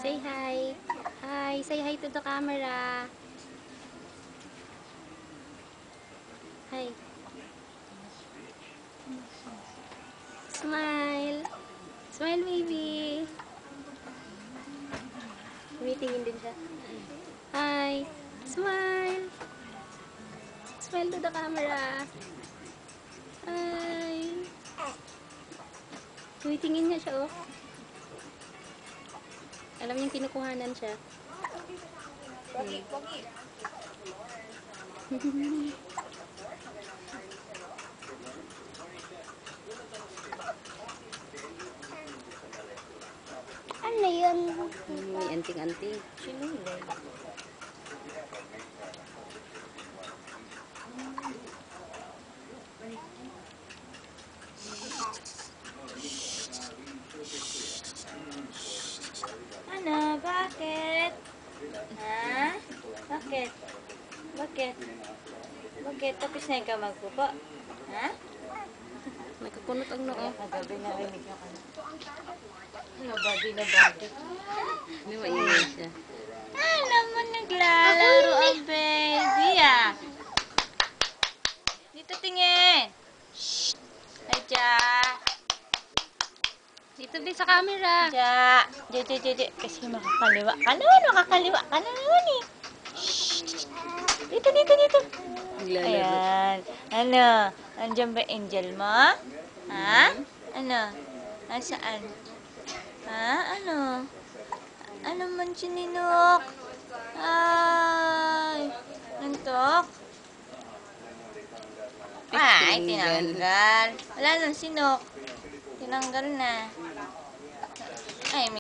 Say hi. Hi. Say hi to the camera. Hi. Smile. Smile, baby. Tumitingin din siya. Hi. Smile. Smile to the camera. Hi. Tumitingin niya siya, oh. Alam niyang kinukuhanan siya. Pogi, pogi. Ano yun? May anting-anting. Sino yun? Ano? Bakit? Ha? Bakit? Bakit? Bakit? Tapos na ikaw magpupo? Ha? Nagkakunot ang noo. Kagabi narinig niyo ka na. Ano, body na body? Hindi maingay siya. Ay, naman naglalaro ang baby ah. Dito tingin. Shh. Ay, Ja. Dito din sa camera. Ja. Ja. Kasi makakaliwa ka naman. Makakaliwa ka naman eh. Shh. Dito. Naglalaro. Ayan. Ano? Andiyan ba angel mo? Ha? Ano? Nasaan? Ha? Ano? Ano man sininok? Ay. Nantok? Ay, tinanggal. Wala nang sinok. Tinanggal na. Ay,